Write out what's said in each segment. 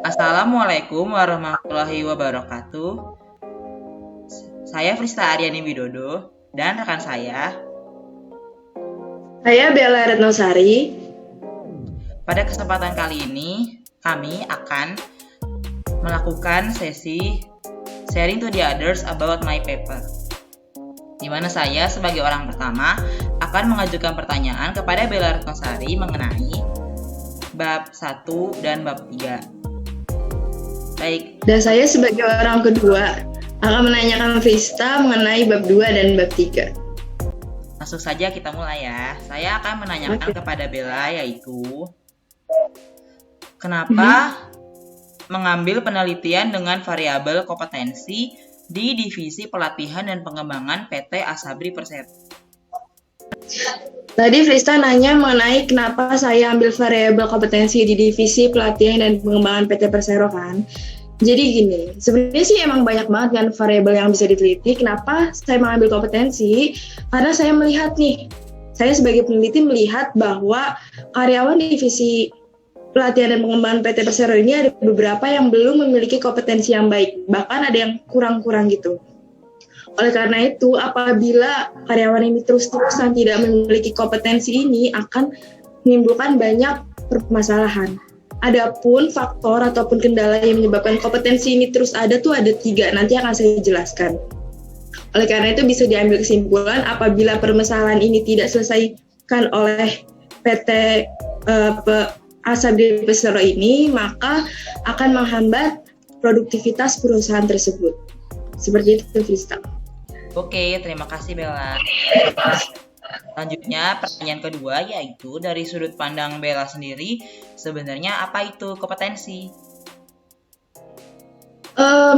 Assalamualaikum warahmatullahi wabarakatuh. Saya Frista Aryani Widodo dan rekan saya. Saya Bella Retnosari. Pada kesempatan kali ini, kami akan melakukan sesi sharing to the others about my paper, di mana saya sebagai orang pertama akan mengajukan pertanyaan kepada Bella Retnosari mengenai bab 1 dan bab 3. Baik. Dan saya sebagai orang kedua akan menanyakan Frista mengenai bab 2 dan bab 3. Langsung saja kita mulai ya. Saya akan menanyakan kepada Bella yaitu kenapa mengambil penelitian dengan variabel kompetensi di Divisi Pelatihan dan Pengembangan PT Asabri Persero. Tadi Frista nanya mengenai kenapa saya ambil variabel kompetensi di Divisi Pelatihan dan Pengembangan PT Persero kan. Jadi gini, sebenarnya sih emang banyak banget kan variabel yang bisa diteliti. Kenapa saya mengambil kompetensi? Karena saya melihat nih, saya sebagai peneliti melihat bahwa karyawan Divisi Pelatihan dan Pengembangan PT Persero ini ada beberapa yang belum memiliki kompetensi yang baik, bahkan ada yang kurang-kurang gitu. Oleh karena itu, apabila karyawan ini terus-terusan tidak memiliki kompetensi ini, akan menimbulkan banyak permasalahan. Adapun faktor ataupun kendala yang menyebabkan kompetensi ini terus ada tuh ada 3, nanti akan saya jelaskan. Oleh karena itu bisa diambil kesimpulan apabila permasalahan ini tidak selesaikan oleh PT Asabri Persero ini, maka akan menghambat produktivitas perusahaan tersebut. Seperti itu, Frista. Oke, terima kasih Bella. Selanjutnya, pertanyaan kedua yaitu dari sudut pandang Bella sendiri, sebenarnya apa itu kompetensi?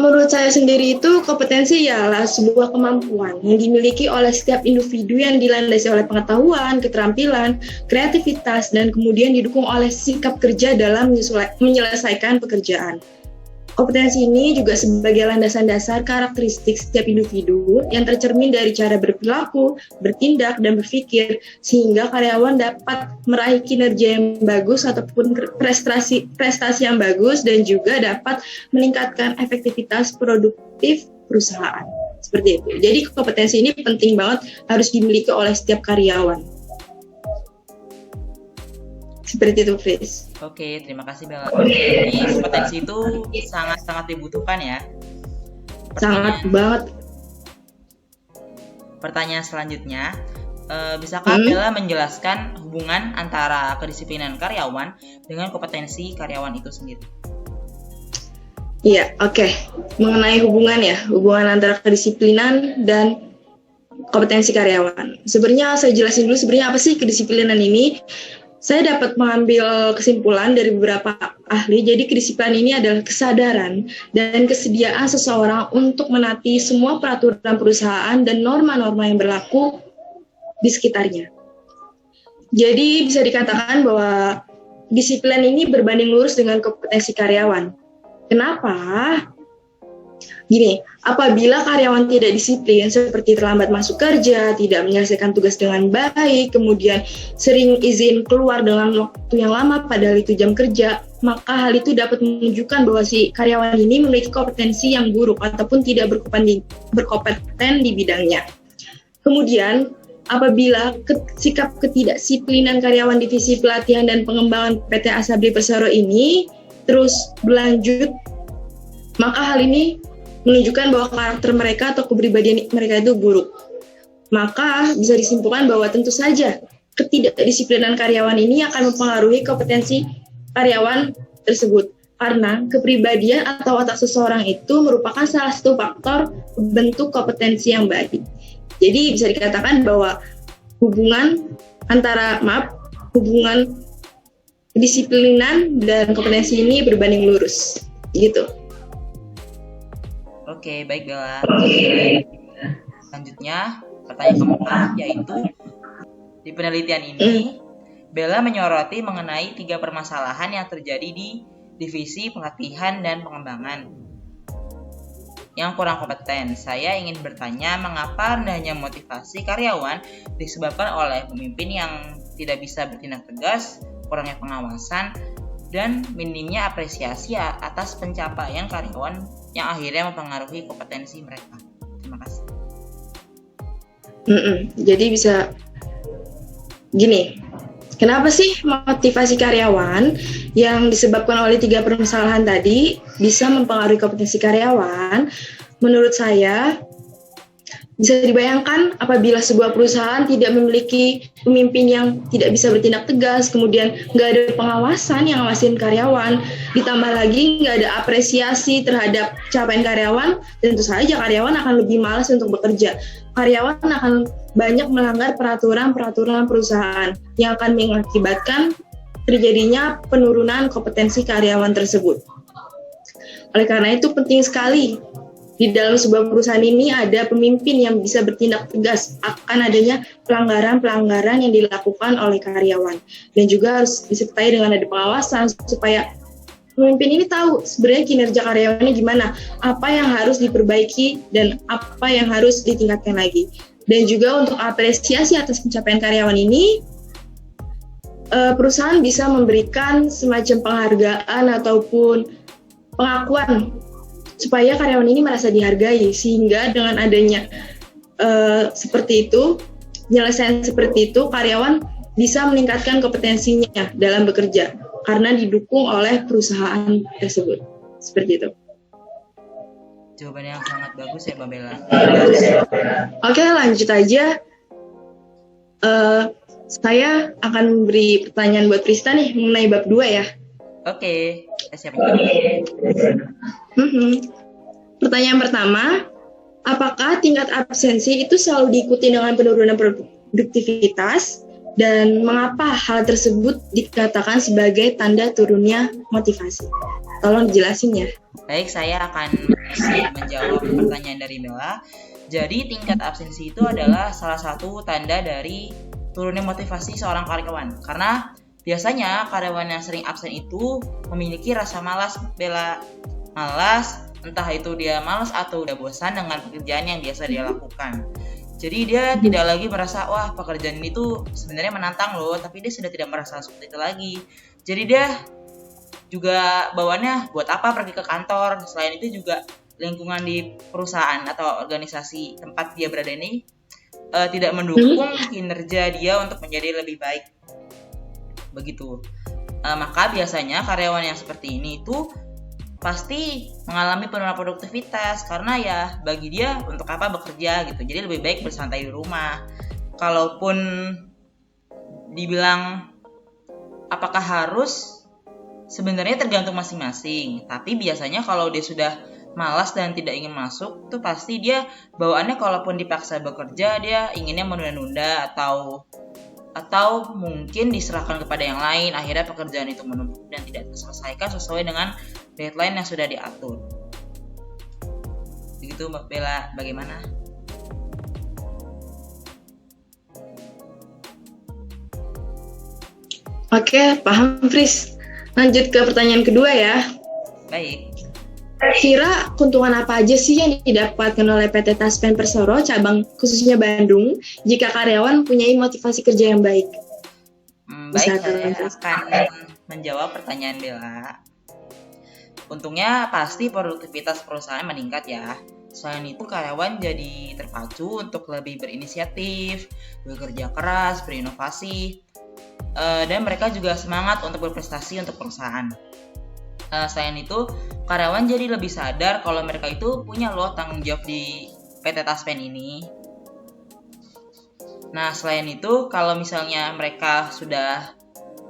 Menurut saya sendiri itu kompetensi ialah sebuah kemampuan yang dimiliki oleh setiap individu yang dilandasi oleh pengetahuan, keterampilan, kreativitas, dan kemudian didukung oleh sikap kerja dalam menyelesaikan pekerjaan. Kompetensi ini juga sebagai landasan dasar karakteristik setiap individu yang tercermin dari cara berperilaku, bertindak, dan berpikir sehingga karyawan dapat meraih kinerja yang bagus ataupun prestasi yang bagus dan juga dapat meningkatkan efektivitas produktif perusahaan. Seperti itu. Jadi kompetensi ini penting banget harus dimiliki oleh setiap karyawan. Seperti itu, Fris. Oke, terima kasih Bella. Jadi kompetensi itu sangat-sangat dibutuhkan ya. Sangat banget. Pertanyaan selanjutnya, bisakah Bella menjelaskan hubungan antara kedisiplinan karyawan dengan kompetensi karyawan itu sendiri? Iya, oke. Mengenai hubungan antara kedisiplinan dan kompetensi karyawan. Sebenarnya saya jelasin dulu sebenarnya apa sih kedisiplinan ini. Saya dapat mengambil kesimpulan dari beberapa ahli, jadi kedisiplinan ini adalah kesadaran dan kesediaan seseorang untuk menaati semua peraturan perusahaan dan norma-norma yang berlaku di sekitarnya. Jadi bisa dikatakan bahwa disiplin ini berbanding lurus dengan kompetensi karyawan. Kenapa? Gini, apabila karyawan tidak disiplin seperti terlambat masuk kerja, tidak menyelesaikan tugas dengan baik, kemudian sering izin keluar dengan waktu yang lama padahal itu jam kerja, maka hal itu dapat menunjukkan bahwa si karyawan ini memiliki kompetensi yang buruk ataupun tidak berkompeten di bidangnya. Kemudian, apabila sikap ketidaksiplinan karyawan Divisi Pelatihan dan Pengembangan PT Asabri Persero ini terus berlanjut, maka hal ini menunjukkan bahwa karakter mereka atau kepribadian mereka itu buruk. Maka bisa disimpulkan bahwa tentu saja ketidakdisiplinan karyawan ini akan mempengaruhi kompetensi karyawan tersebut. Karena kepribadian atau watak seseorang itu merupakan salah satu faktor bentuk kompetensi yang baik. Jadi bisa dikatakan bahwa hubungan kedisiplinan dan kompetensi ini berbanding lurus. Gitu. Oke, baik Bella. Selanjutnya, pertanyaan keempat yaitu di penelitian ini, Bella menyoroti mengenai 3 permasalahan yang terjadi di Divisi Pelatihan dan Pengembangan yang kurang kompeten. Saya ingin bertanya mengapa rendahnya motivasi karyawan disebabkan oleh pemimpin yang tidak bisa bertindak tegas, kurangnya pengawasan, dan minimnya apresiasi atas pencapaian karyawan yang akhirnya mempengaruhi kompetensi mereka. Terima kasih. Jadi bisa gini, kenapa sih motivasi karyawan yang disebabkan oleh 3 permasalahan tadi bisa mempengaruhi kompetensi karyawan? Menurut saya, bisa dibayangkan apabila sebuah perusahaan tidak memiliki pemimpin yang tidak bisa bertindak tegas, kemudian nggak ada pengawasan yang ngawasin karyawan, ditambah lagi nggak ada apresiasi terhadap capaian karyawan, tentu saja karyawan akan lebih malas untuk bekerja. Karyawan akan banyak melanggar peraturan-peraturan perusahaan yang akan mengakibatkan terjadinya penurunan kompetensi karyawan tersebut. Oleh karena itu penting sekali di dalam sebuah perusahaan ini ada pemimpin yang bisa bertindak tegas akan adanya pelanggaran-pelanggaran yang dilakukan oleh karyawan. Dan juga harus disertai dengan ada pengawasan supaya pemimpin ini tahu sebenarnya kinerja karyawannya gimana, apa yang harus diperbaiki dan apa yang harus ditingkatkan lagi. Dan juga untuk apresiasi atas pencapaian karyawan ini, perusahaan bisa memberikan semacam penghargaan ataupun pengakuan supaya karyawan ini merasa dihargai, sehingga dengan adanya seperti itu, penyelesaian seperti itu, karyawan bisa meningkatkan kompetensinya dalam bekerja karena didukung oleh perusahaan tersebut. Seperti itu. Jawaban yang sangat bagus ya, Mbak Bella. Oke, lanjut aja. Saya akan beri pertanyaan buat Prista nih mengenai bab 2 ya. Oke, kita siap. Pertanyaan pertama, apakah tingkat absensi itu selalu diikuti dengan penurunan produktivitas dan mengapa hal tersebut dikatakan sebagai tanda turunnya motivasi? Tolong dijelasin ya. Baik, saya akan menjawab pertanyaan dari Bella. Jadi tingkat absensi itu adalah salah satu tanda dari turunnya motivasi seorang karyawan. Karena biasanya karyawan yang sering absen itu memiliki rasa malas, Bella. Malas, entah itu dia malas atau udah bosan dengan pekerjaan yang biasa dia lakukan. Jadi dia tidak lagi merasa, wah pekerjaan ini tuh sebenarnya menantang loh, tapi dia sudah tidak merasa seperti itu lagi. Jadi dia juga bawaannya buat apa pergi ke kantor. Selain itu juga lingkungan di perusahaan atau organisasi tempat dia berada ini tidak mendukung kinerja dia untuk menjadi lebih baik. Begitu. Maka biasanya karyawan yang seperti ini itu pasti mengalami penurunan produktivitas karena ya bagi dia untuk apa bekerja gitu. Jadi lebih baik bersantai di rumah. Kalaupun dibilang apakah harus, sebenarnya tergantung masing-masing. Tapi biasanya kalau dia sudah malas dan tidak ingin masuk, tuh pasti dia bawaannya kalaupun dipaksa bekerja dia inginnya menunda-nunda atau mungkin diserahkan kepada yang lain. Akhirnya pekerjaan itu menumpuk dan tidak terselesaikan sesuai dengan deadline yang sudah diatur. Begitu Mbak Bella, bagaimana? Oke, paham Fris. Lanjut ke pertanyaan kedua ya. Baik. Kira keuntungan apa aja sih yang didapatkan oleh PT Taspen Persero cabang khususnya Bandung jika karyawan mempunyai motivasi kerja yang baik? Baik, saya akan menjawab pertanyaan Bella. Untungnya pasti produktivitas perusahaan meningkat ya. Selain itu karyawan jadi terpacu untuk lebih berinisiatif, bekerja keras, berinovasi, dan mereka juga semangat untuk berprestasi untuk perusahaan. Selain itu, karyawan jadi lebih sadar kalau mereka itu punya loh tanggung jawab di PT Taspen ini. Nah, selain itu, kalau misalnya mereka sudah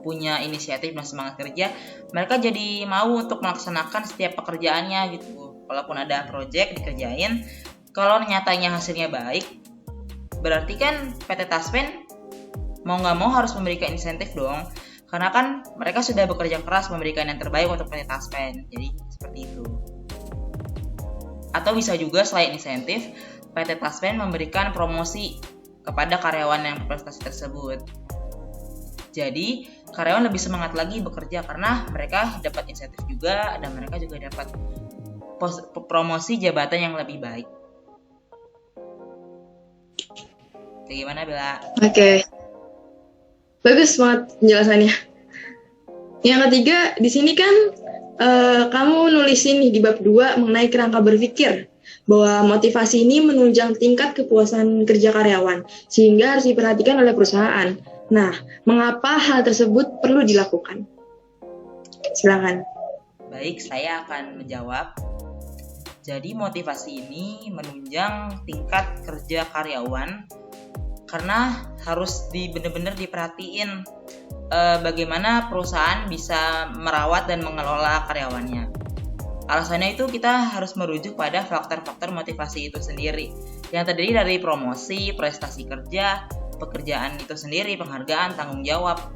punya inisiatif dan semangat kerja, mereka jadi mau untuk melaksanakan setiap pekerjaannya gitu. Walaupun ada proyek dikerjain, kalau nyatanya hasilnya baik, berarti kan PT Taspen mau nggak mau harus memberikan insentif dong. Karena kan mereka sudah bekerja keras memberikan yang terbaik untuk PT Taspen. Jadi seperti itu. Atau bisa juga selain insentif, PT Taspen memberikan promosi kepada karyawan yang berprestasi tersebut. Jadi karyawan lebih semangat lagi bekerja karena mereka dapat insentif juga dan mereka juga dapat promosi jabatan yang lebih baik. Bagaimana Bella? Oke. Bagus banget penjelasannya. Yang ketiga, di sini kan kamu nulisin nih di bab 2 mengenai kerangka berpikir bahwa motivasi ini menunjang tingkat kepuasan kerja karyawan sehingga harus diperhatikan oleh perusahaan. Nah, mengapa hal tersebut perlu dilakukan? Silakan. Baik, saya akan menjawab. Jadi motivasi ini menunjang tingkat kerja karyawan karena harus benar-benar diperhatiin bagaimana perusahaan bisa merawat dan mengelola karyawannya. Alasannya itu kita harus merujuk pada faktor-faktor motivasi itu sendiri yang terdiri dari promosi, prestasi kerja, pekerjaan itu sendiri, penghargaan, tanggung jawab,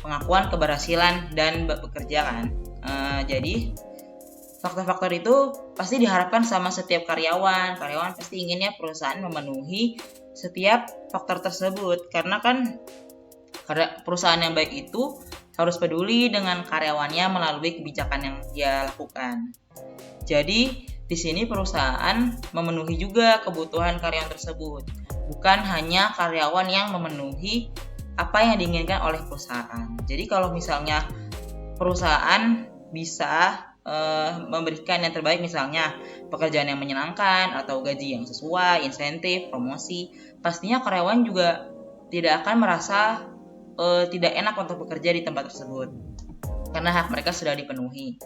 pengakuan keberhasilan dan bekerja kan. Jadi faktor-faktor itu pasti diharapkan sama setiap karyawan. Karyawan pasti inginnya perusahaan memenuhi setiap faktor tersebut karena kan perusahaan yang baik itu harus peduli dengan karyawannya melalui kebijakan yang dia lakukan. Jadi, di sini perusahaan memenuhi juga kebutuhan karyawan tersebut, bukan hanya karyawan yang memenuhi apa yang diinginkan oleh perusahaan. Jadi, kalau misalnya perusahaan bisa memberikan yang terbaik, misalnya pekerjaan yang menyenangkan atau gaji yang sesuai, insentif, promosi, pastinya karyawan juga tidak akan merasa tidak enak untuk bekerja di tempat tersebut karena hak mereka sudah dipenuhi.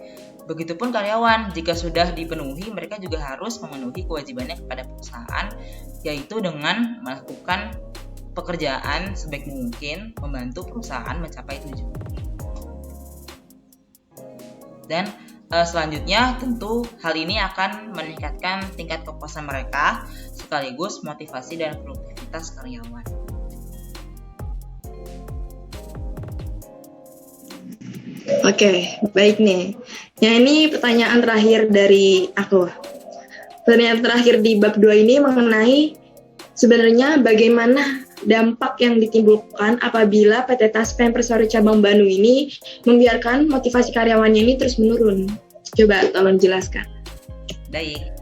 Begitupun karyawan, jika sudah dipenuhi, mereka juga harus memenuhi kewajibannya kepada perusahaan, yaitu dengan melakukan pekerjaan sebaik mungkin, membantu perusahaan mencapai tujuan. Dan selanjutnya tentu hal ini akan meningkatkan tingkat kepuasan mereka sekaligus motivasi dan produktivitas karyawan. Oke, baik nih. Yang ini pertanyaan terakhir dari aku. Pertanyaan terakhir di bab 2 ini mengenai sebenarnya bagaimana dampak yang ditimbulkan apabila PT Taspen Persero Cabang Bandung ini membiarkan motivasi karyawannya ini terus menurun. Coba tolong jelaskan. Baik,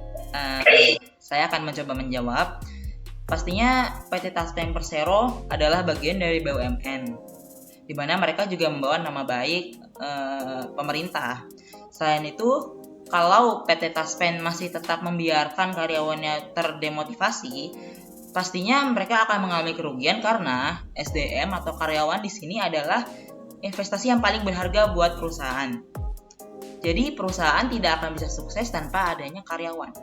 saya akan mencoba menjawab. Pastinya PT Taspen Persero adalah bagian dari BUMN, di mana mereka juga membawa nama baik pemerintah. Selain itu, kalau PT Taspen masih tetap membiarkan karyawannya terdemotivasi, pastinya mereka akan mengalami kerugian karena SDM atau karyawan di sini adalah investasi yang paling berharga buat perusahaan. Jadi perusahaan tidak akan bisa sukses tanpa adanya karyawan.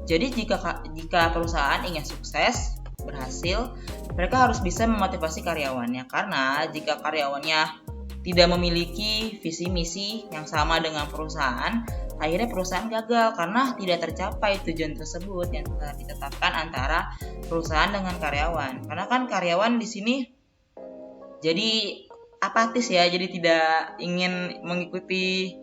Jadi jika perusahaan ingin sukses, berhasil, mereka harus bisa memotivasi karyawannya karena jika karyawannya tidak memiliki visi misi yang sama dengan perusahaan, akhirnya perusahaan gagal karena tidak tercapai tujuan tersebut yang telah ditetapkan antara perusahaan dengan karyawan. Karena kan karyawan di sini jadi apatis ya, jadi tidak ingin mengikuti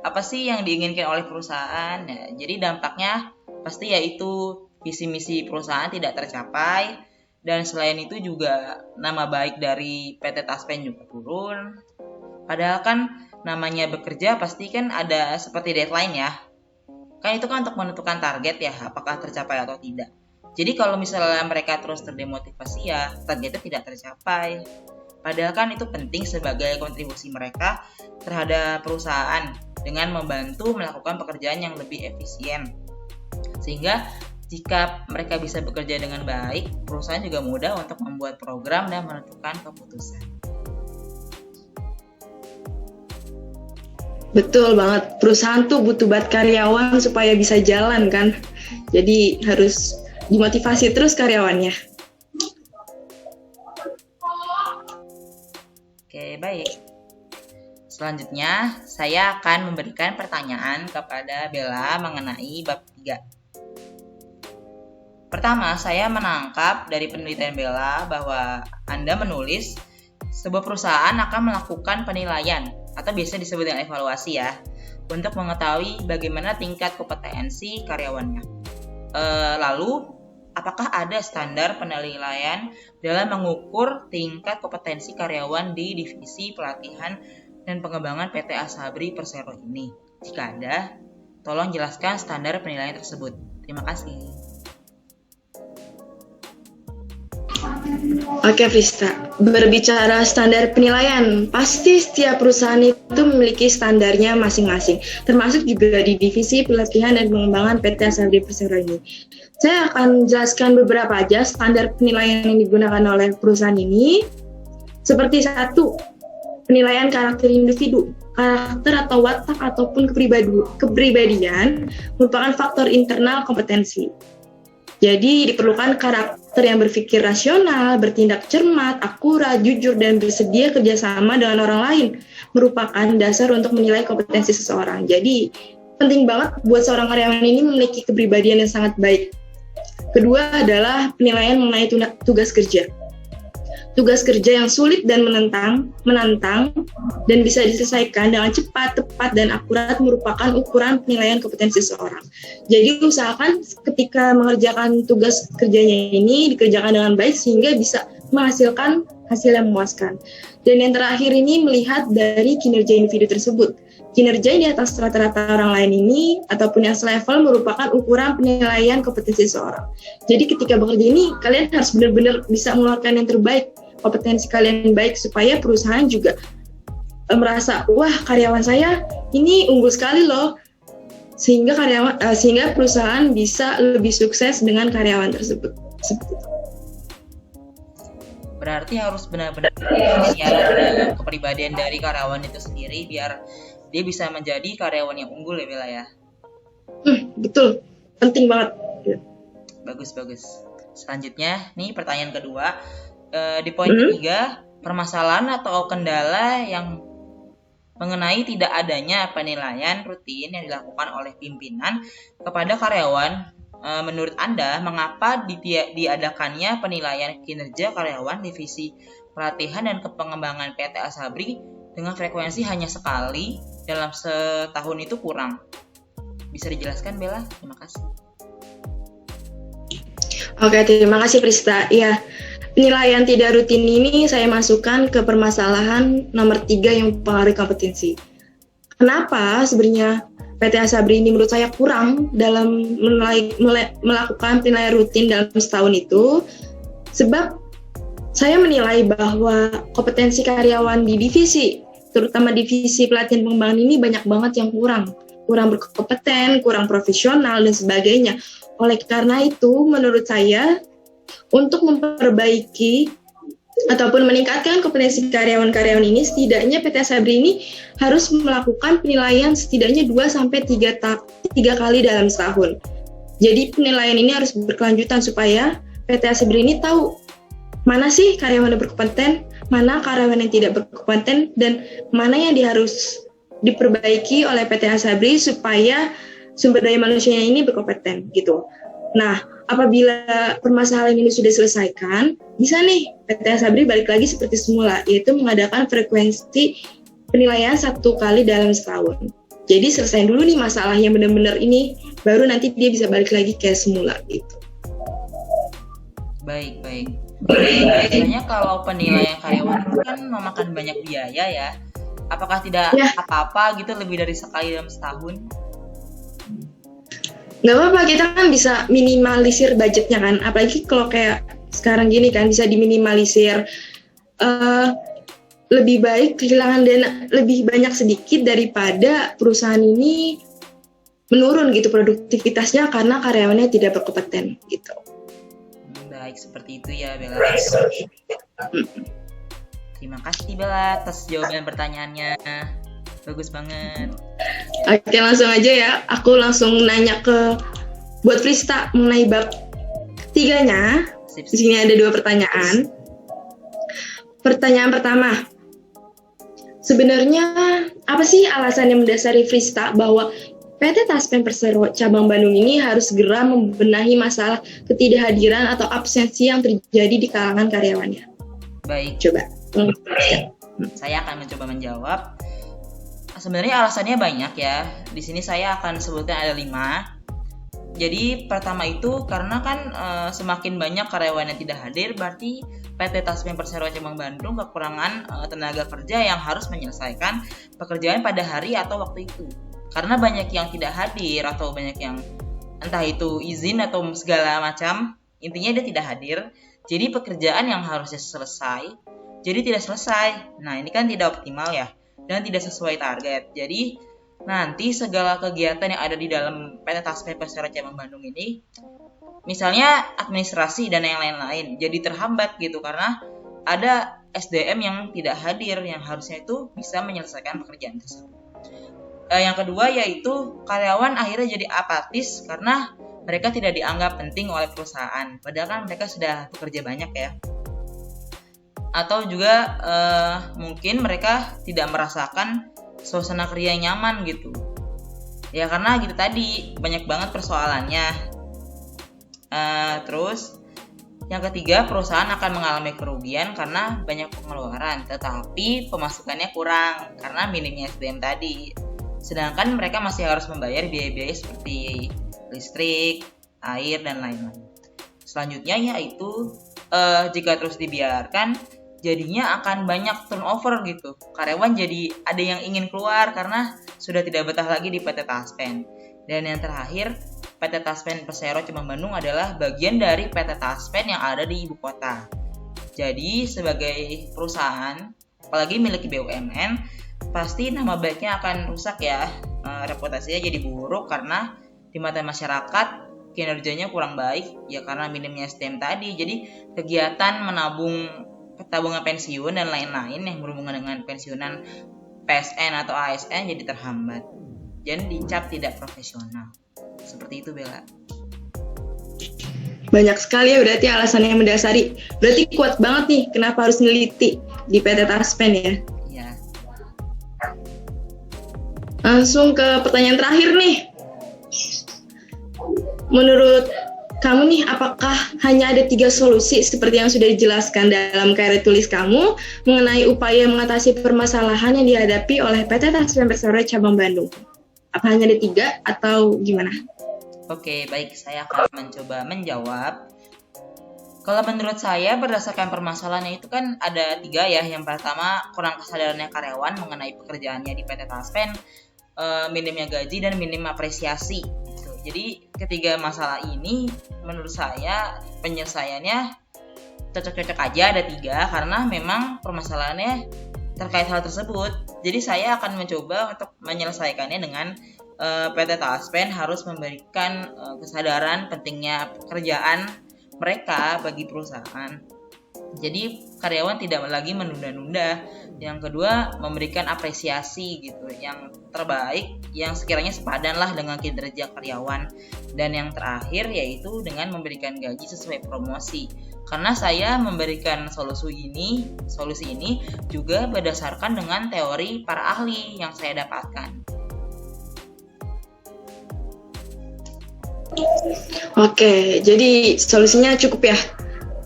apa sih yang diinginkan oleh perusahaan. Ya, jadi dampaknya pasti yaitu visi misi perusahaan tidak tercapai, dan selain itu juga nama baik dari PT Taspen juga turun. Padahal kan namanya bekerja pasti kan ada seperti deadline ya. Kan itu kan untuk menentukan target ya, apakah tercapai atau tidak. Jadi kalau misalnya mereka terus terdemotivasi ya targetnya tidak tercapai. Padahal kan itu penting sebagai kontribusi mereka terhadap perusahaan dengan membantu melakukan pekerjaan yang lebih efisien. Sehingga jika mereka bisa bekerja dengan baik, perusahaan juga mudah untuk membuat program dan menentukan keputusan. Betul banget, perusahaan tuh butuh banget karyawan supaya bisa jalan kan. Jadi harus dimotivasi terus karyawannya. Oke, baik. Selanjutnya, saya akan memberikan pertanyaan kepada Bella mengenai bab 3. Pertama, saya menangkap dari penelitian Bella bahwa Anda menulis sebuah perusahaan akan melakukan penilaian atau biasa disebut dengan evaluasi ya, untuk mengetahui bagaimana tingkat kompetensi karyawannya. Lalu, apakah ada standar penilaian dalam mengukur tingkat kompetensi karyawan di divisi pelatihan dan pengembangan PT Asabri Persero ini? Jika ada, tolong jelaskan standar penilaian tersebut. Terima kasih. Oke, Vista. Berbicara standar penilaian, pasti setiap perusahaan itu memiliki standarnya masing-masing, termasuk juga di divisi pelatihan dan pengembangan PT Asabri Persero ini. Saya akan jelaskan beberapa aja standar penilaian yang digunakan oleh perusahaan ini. Seperti satu, penilaian karakter individu. Karakter atau watak ataupun kepribadian merupakan faktor internal kompetensi. Jadi diperlukan karakter yang berpikir rasional, bertindak cermat, akurat, jujur, dan bersedia kerjasama dengan orang lain. Merupakan dasar untuk menilai kompetensi seseorang. Jadi penting banget buat seorang karyawan ini memiliki kepribadian yang sangat baik. Kedua adalah penilaian mengenai tugas kerja. Tugas kerja yang sulit dan menantang, dan bisa diselesaikan dengan cepat, tepat, dan akurat merupakan ukuran penilaian kompetensi seseorang. Jadi usahakan ketika mengerjakan tugas kerjanya ini dikerjakan dengan baik sehingga bisa menghasilkan hasil yang memuaskan. Dan yang terakhir ini melihat dari kinerja individu tersebut. Kinerja di atas rata-rata orang lain ini ataupun yang selevel merupakan ukuran penilaian kompetensi seseorang. Jadi ketika bekerja ini kalian harus benar-benar bisa mengeluarkan yang terbaik, kompetensi kalian baik supaya perusahaan juga merasa wah karyawan saya ini unggul sekali loh, sehingga perusahaan bisa lebih sukses dengan karyawan tersebut. Berarti harus benar-benar ya kepribadian dari karyawan itu sendiri biar dia bisa menjadi karyawan yang unggul ya Bella ya. Betul, penting banget. Bagus. Selanjutnya nih pertanyaan kedua. Di poin ketiga, permasalahan atau kendala yang mengenai tidak adanya penilaian rutin yang dilakukan oleh pimpinan kepada karyawan. Menurut Anda, mengapa diadakannya penilaian kinerja karyawan divisi pelatihan dan pengembangan PT Asabri dengan frekuensi hanya sekali dalam setahun itu kurang? Bisa dijelaskan, Bella? Terima kasih. Oke, terima kasih Prista. Ya. Penilaian tidak rutin ini saya masukkan ke permasalahan nomor 3 yang mempengaruhi kompetensi. Kenapa sebenarnya PT Asabri ini menurut saya kurang dalam melakukan penilaian rutin dalam setahun itu? Sebab saya menilai bahwa kompetensi karyawan di divisi, terutama divisi pelatihan pengembangan ini banyak banget yang kurang berkompeten, kurang profesional, dan sebagainya. Oleh karena itu, menurut saya, untuk memperbaiki ataupun meningkatkan kompetensi karyawan-karyawan ini, setidaknya PT Asabri ini harus melakukan penilaian setidaknya 2-3 kali dalam setahun. Jadi penilaian ini harus berkelanjutan supaya PT Asabri ini tahu mana sih karyawan yang berkompeten, mana karyawan yang tidak berkompeten, dan mana yang harus diperbaiki oleh PT Asabri supaya sumber daya manusianya ini berkompeten gitu. Nah, apabila permasalahan ini sudah diselesaikan, bisa nih PT Asabri balik lagi seperti semula, yaitu mengadakan frekuensi penilaian 1 kali dalam setahun. Jadi selesai dulu nih masalah yang benar-benar ini, baru nanti dia bisa balik lagi kayak semula gitu. Baik. Biasanya kalau penilaian karyawan itu kan memakan banyak biaya ya. Apakah tidak apa-apa gitu lebih dari sekali dalam setahun? Nggak apa-apa, kita kan bisa minimalisir budgetnya kan, apalagi kalau kayak sekarang gini kan bisa diminimalisir. Lebih baik kehilangan dana lebih banyak sedikit daripada perusahaan ini menurun gitu produktivitasnya karena karyawannya tidak berkompeten gitu. Baik, seperti itu ya Bella. Terima kasih Bella atas jawaban pertanyaannya. Bagus banget. Oke, langsung aja ya. Aku langsung nanya buat Prista mengenai bab 3-nya. Di sini ada 2 pertanyaan. Pertanyaan pertama. Sebenarnya apa sih alasan yang mendasari Prista bahwa PT Taspen Persero Cabang Bandung ini harus segera membenahi masalah ketidakhadiran atau absensi yang terjadi di kalangan karyawannya? Baik. Coba. Saya akan mencoba menjawab. Sebenarnya alasannya banyak ya. Di sini saya akan sebutkan ada 5. Jadi pertama itu karena kan semakin banyak karyawan yang tidak hadir, berarti PT Taspen Persero Cabang Bandung kekurangan tenaga kerja yang harus menyelesaikan pekerjaan pada hari atau waktu itu. Karena banyak yang tidak hadir atau banyak yang entah itu izin atau segala macam, intinya dia tidak hadir. Jadi pekerjaan yang harusnya selesai, jadi tidak selesai. Nah, ini kan tidak optimal ya, dan tidak sesuai target. Jadi, nanti segala kegiatan yang ada di dalam PT Taspen Persero Cabang Bandung ini, misalnya administrasi dan yang lain-lain, jadi terhambat gitu, karena ada SDM yang tidak hadir, yang harusnya itu bisa menyelesaikan pekerjaan tersebut. Yang kedua yaitu karyawan akhirnya jadi apatis karena mereka tidak dianggap penting oleh perusahaan, padahal kan mereka sudah bekerja banyak ya. Atau juga mungkin mereka tidak merasakan suasana kerja yang nyaman gitu. Ya karena gitu tadi, banyak banget persoalannya. Terus yang ketiga, perusahaan akan mengalami kerugian karena banyak pengeluaran, tetapi pemasukannya kurang karena minimnya SDM tadi. Sedangkan mereka masih harus membayar biaya-biaya seperti listrik, air, dan lain-lain. Selanjutnya yaitu jika terus dibiarkan, jadinya akan banyak turnover gitu. Karyawan jadi ada yang ingin keluar karena sudah tidak betah lagi di PT Taspen. Dan yang terakhir, PT Taspen Persero Cabang Bandung adalah bagian dari PT Taspen yang ada di ibu kota. Jadi sebagai perusahaan, apalagi milik BUMN, pasti nama baiknya akan rusak ya. Reputasinya jadi buruk karena di mata masyarakat kinerjanya kurang baik ya karena minimnya SDM tadi. Jadi kegiatan menabung tabungan pensiun dan lain-lain yang berhubungan dengan pensiunan PSN atau ASN jadi terhambat dan dicap tidak profesional. Seperti itu, Bella. Banyak sekali ya berarti alasan yang mendasari. Berarti kuat banget nih kenapa harus neliti di PT Taspen ya. Iya. Langsung ke pertanyaan terakhir nih. Menurut kamu nih, apakah hanya ada 3 solusi seperti yang sudah dijelaskan dalam karya tulis kamu mengenai upaya mengatasi permasalahan yang dihadapi oleh PT Taspen Persero Cabang Bandung? Apa hanya ada 3 atau gimana? Oke, baik. Saya akan mencoba menjawab. Kalau menurut saya, berdasarkan permasalahannya itu kan ada 3 ya. Yang pertama, kurang kesadarannya karyawan mengenai pekerjaannya di PT Taspen, minimnya gaji, dan minim apresiasi. Gitu. Jadi, ketiga masalah ini, menurut saya, penyelesaiannya cocok-cocok aja ada 3, karena memang permasalahannya terkait hal tersebut. Jadi, saya akan mencoba untuk menyelesaikannya dengan PT Taspen harus memberikan kesadaran pentingnya pekerjaan mereka bagi perusahaan. Jadi karyawan tidak lagi menunda-nunda. Yang kedua, memberikan apresiasi gitu yang terbaik yang sekiranya sepadan lah dengan kinerja karyawan. Dan yang terakhir yaitu dengan memberikan gaji sesuai promosi. Karena saya memberikan solusi ini juga berdasarkan dengan teori para ahli yang saya dapatkan. Oke, jadi solusinya cukup ya.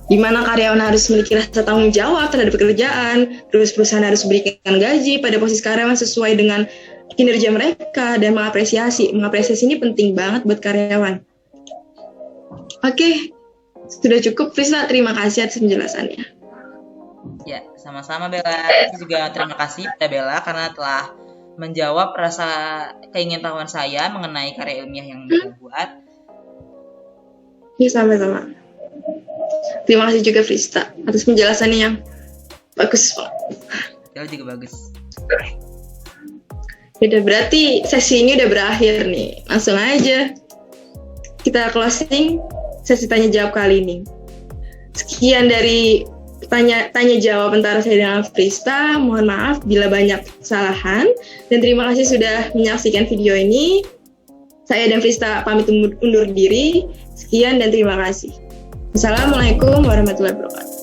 Di mana karyawan harus memiliki rasa tanggung jawab terhadap pekerjaan, terus perusahaan harus berikan gaji pada posisi karyawan sesuai dengan kinerja mereka dan mengapresiasi. Mengapresiasi ini penting banget buat karyawan. Oke, sudah cukup. Frisa, terima kasih atas penjelasannya. Ya, sama-sama Bella. Saya juga terima kasih pada Bella karena telah menjawab rasa keingintahuan saya mengenai karya ilmiah yang Bella buat. Ya, sama-sama. Terima kasih juga Frista atas penjelasannya yang bagus. Bella juga bagus. Udah, berarti sesi ini udah berakhir nih. Langsung aja kita closing sesi tanya jawab kali ini. Sekian dari tanya jawab antara saya dengan Frista. Mohon maaf bila banyak kesalahan dan terima kasih sudah menyaksikan video ini. Saya dan Frista pamit undur diri. Sekian dan terima kasih. Assalamualaikum warahmatullahi wabarakatuh.